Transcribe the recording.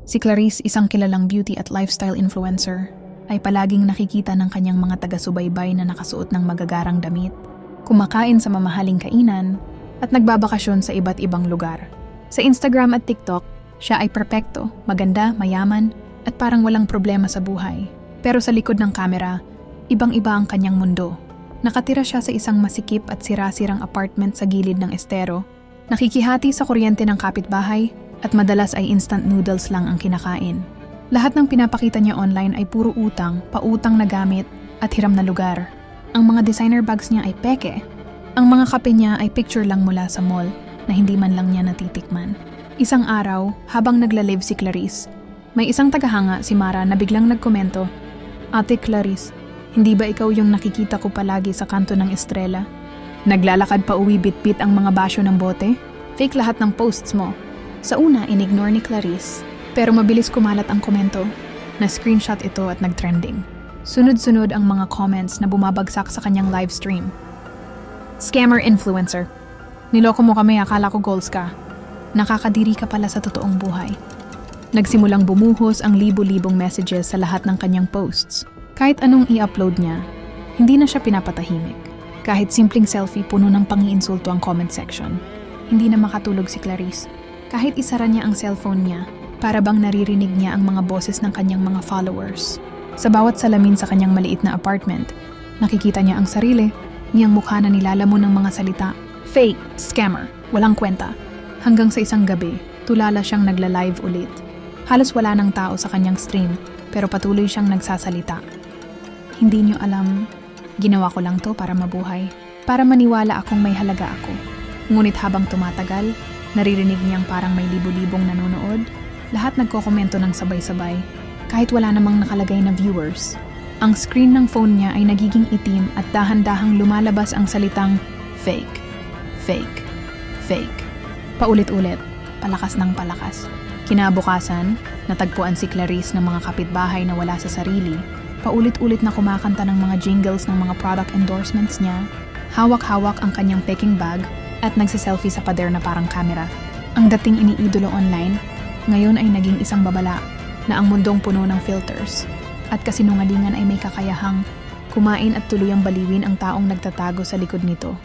Si Clarice, isang kilalang beauty at lifestyle influencer, ay palaging nakikita ng kanyang mga taga-subaybay na nakasuot ng magagarang damit, kumakain sa mamahaling kainan, at nagbabakasyon sa iba't ibang lugar. Sa Instagram at TikTok, siya ay perpekto, maganda, mayaman, at parang walang problema sa buhay. Pero sa likod ng kamera, ibang-iba ang kanyang mundo. Nakatira siya sa isang masikip at sira-sirang apartment sa gilid ng estero, nakikihati sa kuryente ng kapitbahay, at madalas ay instant noodles lang ang kinakain. Lahat ng pinapakita niya online ay puro utang, pautang na gamit, at hiram na lugar. Ang mga designer bags niya ay peke. Ang mga kape niya ay picture lang mula sa mall na hindi man lang niya natitikman. Isang araw, habang nagla-live si Clarice, may isang tagahanga, si Mara, na biglang nagkomento, "Ate Clarice, hindi ba ikaw yung nakikita ko palagi sa kanto ng Estrella? Naglalakad pa uwi bit-bit ang mga basyo ng bote? Fake lahat ng posts mo." Sa una, inignore ni Clarice, pero mabilis kumalat ang komento. Na-screenshot ito at nag-trending. Sunod-sunod ang mga comments na bumabagsak sa kanyang live stream. "Scammer influencer. Niloko mo kami, akala ko goals ka. Nakakadiri ka pala sa totoong buhay." Nagsimulang bumuhos ang libo-libong messages sa lahat ng kanyang posts. Kahit anong i-upload niya, hindi na siya pinapatahimik. Kahit simpleng selfie, puno ng pangiinsulto ang comment section. Hindi na makatulog si Clarice. Kahit isara niya ang cellphone niya, para bang naririnig niya ang mga boses ng kanyang mga followers. Sa bawat salamin sa kanyang maliit na apartment, nakikita niya ang sarili, niyang mukha na nilalamon ng mga salita. Fake, scammer, walang kwenta. Hanggang sa isang gabi, tulala siyang nagla-live ulit. Halos wala ng tao sa kanyang stream, pero patuloy siyang nagsasalita. "Hindi niyo alam, ginawa ko lang to para mabuhay, para maniwala akong may halaga ako." Ngunit habang tumatagal, naririnig niyang parang may libo-libong nanonood. Lahat nagkokomento ng sabay-sabay, kahit wala namang nakalagay na viewers. Ang screen ng phone niya ay nagiging itim at dahan-dahang lumalabas ang salitang fake, fake, fake. Paulit-ulit, palakas ng palakas. Kinabukasan, natagpuan si Clarice ng mga kapitbahay na wala sa sarili. Paulit-ulit na kumakanta ng mga jingles ng mga product endorsements niya. Hawak-hawak ang kanyang peking bag at nagsiselfie sa pader na parang kamera. Ang dating iniidolo online, ngayon ay naging isang babala na ang mundong puno ng filters. At kasinungalingan ay may kakayahang kumain at tuluyang baliwin ang taong nagtatago sa likod nito.